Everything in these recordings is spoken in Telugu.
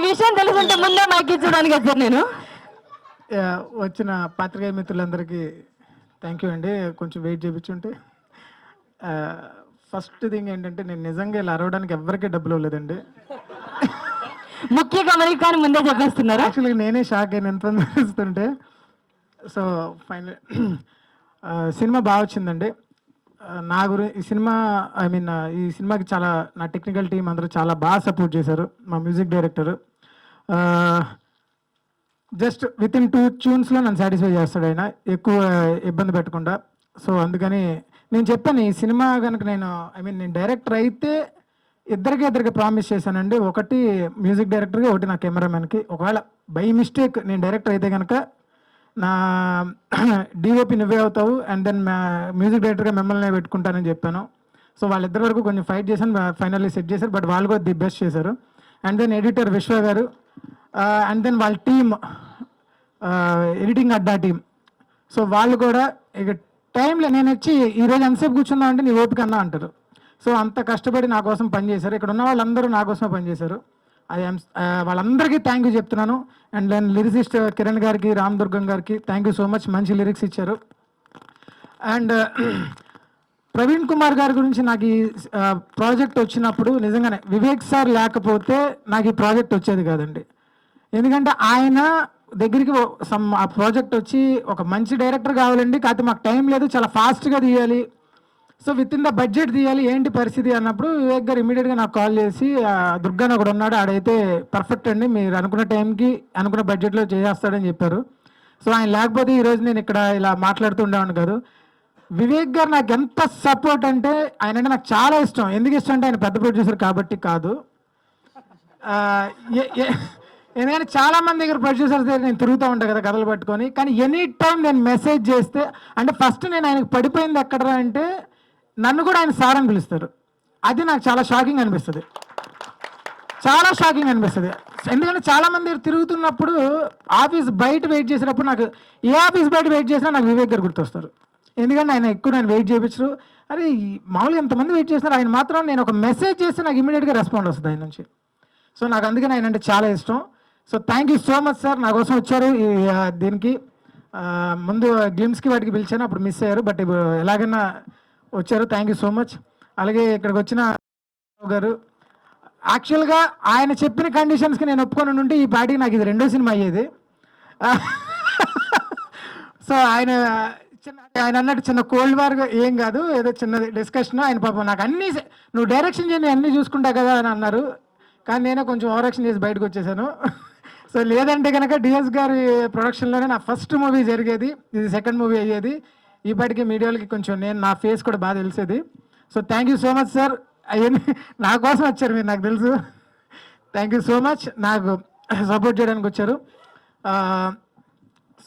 విషయం తెలుసుంటే ముందే మైక్ ఇచ్చడానికి వచ్చాను నేను. వచ్చిన పాత్రికేయ మిత్రులందరికీ థ్యాంక్ యూ అండి. కొంచెం వెయిట్ చేయించుంటే. ఫస్ట్ థింగ్ ఏంటంటే నేను నిజంగా ఇలా అరవడానికి ఎవరికీ డబ్బులు ఇవ్వలేదండి. ముఖ్య గమనికాన్ని ముందే చెప్పేస్తున్నారు. యాక్చువల్గా నేనే షాక్ అయిన ఎంత ఇస్తుంటే. సో ఫైనల్ సినిమా బాగా వచ్చిందండి. నా ఈ సినిమా ఈ సినిమాకి చాలా నా టెక్నికల్ టీం అందరూ చాలా బాగా సపోర్ట్ చేశారు. మా music director just with in 2 ట్యూన్స్లో నన్ను సాటిస్ఫై చేస్తాడు ఆయన, ఎక్కువ ఇబ్బంది పెట్టకుండా. సో అందుకని నేను చెప్పాను, ఈ సినిమా కనుక నేను నేను డైరెక్టర్ అయితే ఇద్దరికి ప్రామిస్ చేశానండి. ఒకటి మ్యూజిక్ డైరెక్టర్కి, ఒకటి నా కెమెరామెన్కి. ఒకవేళ బై మిస్టేక్ నేను డైరెక్టర్ అయితే కనుక నా డిఓపి నువ్వే అవుతావు, అండ్ దెన్ మ్యూజిక్ డైరెక్టర్గా మిమ్మల్ని పెట్టుకుంటానని చెప్పాను. సో వాళ్ళిద్దరి వరకు కొంచెం ఫైట్ చేశాను, ఫైనల్లీ సెట్ చేశారు. బట్ వాళ్ళు కూడా ది బెస్ట్ చేశారు. అండ్ దెన్ ఎడిటర్ విశ్వ గారు, అండ్ దెన్ వాళ్ళ టీమ్, ఎడిటింగ్ అడ్డా టీం. సో వాళ్ళు కూడా ఇక టైంలో నేను వచ్చి ఈరోజు ఎంతసేపు కూర్చున్నా అంటే నీ ఓపిక అన్నా అంటారు. సో అంత కష్టపడి నా కోసం పనిచేశారు. ఇక్కడ ఉన్న వాళ్ళందరూ నా కోసమే పనిచేశారు. అది వాళ్ళందరికీ థ్యాంక్ యూ చెప్తున్నాను. అండ్ దెన్ లిరిసిస్ట్ కిరణ్ గారికి, రామ్ దుర్గం గారికి థ్యాంక్ యూ సో మచ్, మంచి లిరిక్స్ ఇచ్చారు. అండ్ ప్రవీణ్ కుమార్ గారి గురించి నాకు ఈ ప్రాజెక్ట్ వచ్చినప్పుడు నిజంగానే వివేక్ సార్ లేకపోతే నాకు ఈ ప్రాజెక్ట్ వచ్చేది కాదండి. ఎందుకంటే ఆయన దగ్గరికి ఆ ప్రాజెక్ట్ వచ్చి ఒక మంచి డైరెక్టర్ కావాలండి, కాకపోతే మాకు టైం లేదు, చాలా ఫాస్ట్గా తీయాలి, so with in the budget తీయాలి, ఏంటి పరిస్థితి అన్నప్పుడు వివేక్ గారు ఇమీడియట్గా నాకు కాల్ చేసి దుర్గాన్ ఒకడు ఉన్నాడు, ఆడైతే పర్ఫెక్ట్ అండి, మీరు అనుకున్న టైంకి అనుకున్న బడ్జెట్లో చేసేస్తాడని చెప్పారు. సో ఆయన లేకపోతే ఈరోజు నేను ఇక్కడ ఇలా మాట్లాడుతుండేవాడిని కాదు. వివేక్ గారు నాకు ఎంత సపోర్ట్ అంటే, ఆయన అంటే నాకు చాలా ఇష్టం. ఎందుకు ఇష్టం అంటే ఆయన పెద్ద ప్రొడ్యూసర్ కాబట్టి కాదు, ఎందుకంటే చాలామంది దగ్గర ప్రొడ్యూసర్స్ దగ్గర నేను తిరుగుతూ ఉంటాను కదా కథలు పట్టుకొని. కానీ ఎనీ టైం నేను మెసేజ్ చేస్తే, అంటే ఫస్ట్ నేను ఆయనకు పడిపోయింది ఎక్కడ అంటే నన్ను కూడా ఆయన సార్ అని పిలుస్తారు. అది నాకు చాలా షాకింగ్ అనిపిస్తుంది, చాలా షాకింగ్ అనిపిస్తుంది. ఎందుకంటే చాలామంది తిరుగుతున్నప్పుడు ఆఫీస్ బయట వెయిట్ చేసేటప్పుడు నాకు ఏ ఆఫీస్ బయట వెయిట్ చేసినా నాకు వివేక్ గారు గుర్తొస్తారు. ఎందుకంటే ఆయన ఎక్కువ నేను వెయిట్ చేయించరు. అరే మామూలుగా ఎంతమంది వెయిట్ చేస్తున్నారు, ఆయన మాత్రం నేను ఒక మెసేజ్ చేస్తే నాకు ఇమీడియట్గా రెస్పాండ్ వస్తుంది ఆయన నుంచి. సో నాకు అందుకని ఆయన అంటే చాలా ఇష్టం. So thank you so much sir, నా కోసం వచ్చారు ఈ దీనికి. ముందు గ్లిమ్స్కి వాటికి పిలిచాను, అప్పుడు మిస్ అయ్యారు, బట్ ఇప్పుడు ఎలాగైనా వచ్చారు. Thank you so much. అలాగే ఇక్కడికి వచ్చిన గారు, యాక్చువల్గా ఆయన చెప్పిన కండిషన్స్కి నేను ఒప్పుకొని ఉంటే ఈ పార్టీకి నాకు ఇది 2వ సినిమా అయ్యేది. సో ఆయన అన్నట్టు చిన్న కోల్డ్ వార్గా ఏం కాదు, ఏదో చిన్న డిస్కషన్. ఆయన పాపం నాకు అన్నీ నువ్వు డైరెక్షన్ చేయండి అన్నీ చూసుకుంటా కదా అని అన్నారు. కానీ నేనే కొంచెం ఓవరాక్షన్ చేసి బయటకు వచ్చేసాను. సో లేదంటే కనుక డిఎస్ గారి ప్రొడక్షన్లోనే నా ఫస్ట్ మూవీ జరిగేది, ఇది సెకండ్ మూవీ అయ్యేది. ఈపాటికి మీడియాలకి కొంచెం నా ఫేస్ కూడా బాగా తెలిసేది. So thank you so much sir, అవన్నీ నా కోసం వచ్చారు మీరు, నాకు తెలుసు. థ్యాంక్ యూ సో మచ్, నాకు సపోర్ట్ చేయడానికి వచ్చారు.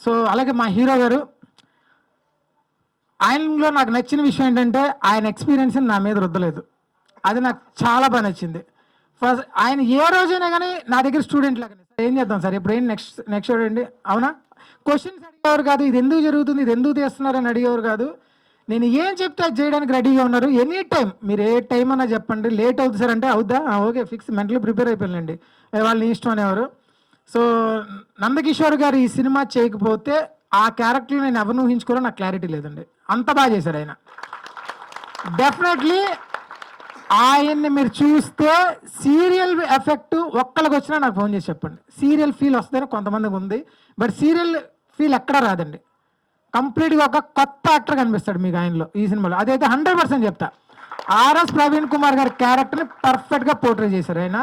సో అలాగే మా హీరో గారు, ఆయనలో నాకు నచ్చిన విషయం ఏంటంటే ఆయన ఎక్స్పీరియన్స్ నా మీద రుద్దలేదు. అది నాకు చాలా బాగా నచ్చింది. ఫస్ట్ ఆయన ఏ రోజైనా కానీ నా దగ్గర స్టూడెంట్ లాగానే, ఏం చేద్దాం సార్ ఇప్పుడు, ఏం నెక్స్ట్ చూడండి, అవునా, క్వశ్చన్స్ అడిగేవారు కాదు, ఇది ఎందుకు జరుగుతుంది, ఇది ఎందుకు తీస్తున్నారని అడిగేవారు కాదు. నేను ఏం చెప్తే అది చేయడానికి రెడీగా ఉన్నారు. ఎనీ టైం మీరు ఏ టైం అన్నా చెప్పండి, లేట్ అవుతుంది సార్ అంటే అవుద్దా, ఓకే ఫిక్స్, మెంటలీ ప్రిపేర్ అయిపోయిందండి, వాళ్ళని ఇష్టం అనేవారు. సో నందకిషోర్ గారు ఈ సినిమా చేయకపోతే ఆ క్యారెక్టర్ నేను ఎవరిని ఊహించుకోవాలో నాకు క్లారిటీ లేదండి, అంత బాగా చేశాడు ఆయన. డెఫినెట్లీ ఆయన్ని మీరు చూస్తే సీరియల్ ఎఫెక్ట్ ఒక్కరికి వచ్చినా నాకు ఫోన్ చేసి చెప్పండి. సీరియల్ ఫీల్ వస్తుందని కొంతమందికి ఉంది, బట్ సీరియల్ ఫీల్ ఎక్కడా రాదండి. కంప్లీట్గా ఒక కొత్త యాక్టర్ కనిపిస్తాడు మీకు ఆయనలో, ఈ సినిమాలో. అదైతే 100% చెప్తా. ఆర్ఎస్ ప్రవీణ్ కుమార్ గారి క్యారెక్టర్ని పర్ఫెక్ట్గా పోర్ట్రే చేశారు ఆయన.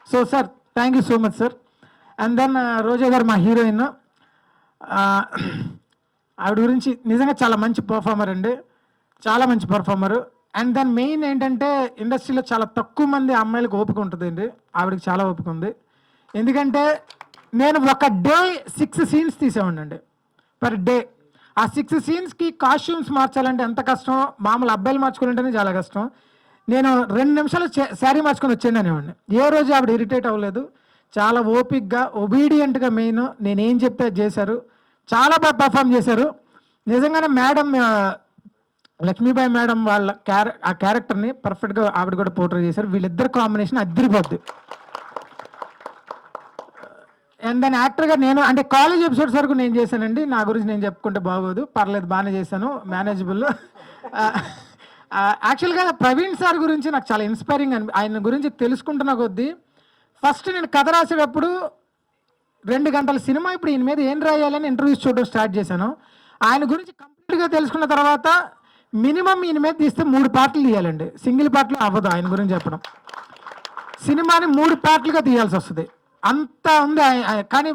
So sir thank you so much sir. And then Roja గారు మా హీరోయిన్, ఆవిడ గురించి నిజంగా చాలా మంచి పర్ఫార్మర్ అండి, చాలా మంచి పర్ఫార్మరు. అండ్ దెన్ మెయిన్ ఏంటంటే ఇండస్ట్రీలో చాలా తక్కువ మంది అమ్మాయిలకు ఓపిక ఉంటుందండి, ఆవిడకి చాలా ఓపిక ఉంది. ఎందుకంటే నేను ఒక డే 6 scenes తీసేవాడినండి పర్ డే. ఆ 6 scenesకి కాస్ట్యూమ్స్ మార్చాలంటే ఎంత కష్టం, మామూలు అబ్బాయిలు మార్చుకోవాలంటేనే చాలా కష్టం. నేను 2 నిమిషాలు శారీ మార్చుకొని వచ్చేయండి అనేవాడిని. ఏ రోజు ఆవిడ ఇరిటేట్ అవ్వలేదు, చాలా ఓపిక్గా ఒబీడియంట్గా, మెయిన్ నేనేం చెప్తే అది చేశారు, చాలా బాగా పర్ఫామ్ చేశారు. నిజంగానే మేడం లక్ష్మీబాయి మేడం వాళ్ళ ఆ క్యారెక్టర్ని పర్ఫెక్ట్గా ఆవిడ కూడా పోర్ట్రే చేశారు. వీళ్ళిద్దరు కాంబినేషన్ అదిరిపోద్ది. అండ్ దాని యాక్టర్గా నేను అంటే కాలేజ్ ఎపిసోడ్స్ వరకు నేను చేశానండి. నా గురించి నేను చెప్పుకుంటే బాగోదు, పర్లేదు బాగానే చేశాను, మేనేజబుల్. యాక్చువల్గా ప్రవీణ్ సార్ గురించి నాకు చాలా ఇన్స్పైరింగ్ ఆయన గురించి తెలుసుకుంటున్న కొద్దీ ఫస్ట్ నేను కథ రాసేటప్పుడు 2 గంటల సినిమా ఇప్పుడు ఈయన మీద ఏం రాయాలని ఇంటర్వ్యూస్ చూడడం స్టార్ట్ చేశాను. ఆయన గురించి కంప్లీట్గా తెలుసుకున్న తర్వాత మినిమం ఈయన మీద తీస్తే 3 పార్ట్లు తీయాలండి, సింగిల్ పార్ట్లో అవ్వదు ఆయన గురించి చెప్పడం. సినిమాని 3 పార్ట్లుగా తీయాల్సి వస్తుంది, అంత ఉంది. కానీ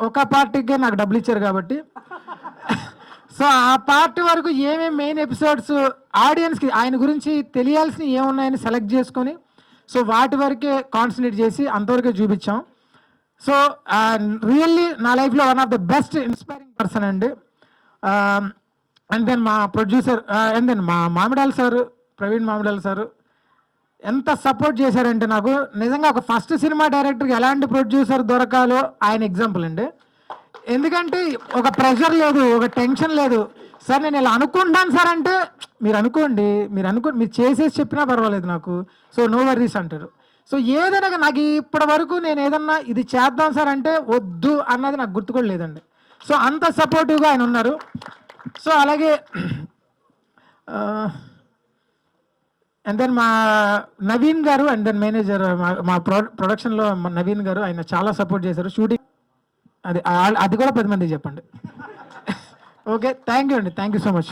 ఒక పార్టీకే నాకు డబ్బులు ఇచ్చారు కాబట్టి సో ఆ పార్ట్ వరకు ఏమేమి మెయిన్ ఎపిసోడ్స్ ఆడియన్స్కి ఆయన గురించి తెలియాల్సినవి ఏమున్నాయని సెలెక్ట్ చేసుకొని సో వాటి వరకే కాన్సన్ట్రేట్ చేసి అంతవరకే చూపించాం. సో రియల్లీ నా లైఫ్లో one of the best inspiring person అండి. అండ్ దెన్ మా ప్రొడ్యూసర్ అండ్ దెన్ మా మామిడాల్ సారు, ప్రవీణ్ మామిడాల్ సారు ఎంత సపోర్ట్ చేశారంటే నాకు నిజంగా ఒక ఫస్ట్ సినిమా డైరెక్టర్కి ఎలాంటి ప్రొడ్యూసర్ దొరకాలో ఆయన ఎగ్జాంపుల్ అండి. ఎందుకంటే ఒక ప్రెషర్ లేదు, ఒక టెన్షన్ లేదు. సార్ నేను ఇలా అనుకుంటాను సార్ అంటే మీరు అనుకోండి, మీరు చేసేసి చెప్పినా పర్వాలేదు నాకు, సో నో వర్రీస్ అంటారు. సో ఏదైనా నాకు ఇప్పటి వరకు నేను ఏదన్నా ఇది చేద్దాం సార్ అంటే వద్దు అన్నది నాకు గుర్తుకోలేదండి లేదండి. సో అంత సపోర్టివ్గా ఆయన ఉన్నారు. సో అలాగే అండ్ దెన్ మా నవీన్ గారు అండ్ దెన్ మేనేజర్ మా ప్రొడక్షన్లో నవీన్ గారు, ఆయన చాలా సపోర్ట్ చేశారు షూటింగ్. అది కూడా 10 మందికి చెప్పండి. ఓకే, థ్యాంక్ యూ అండి, థ్యాంక్ యూ సో మచ్.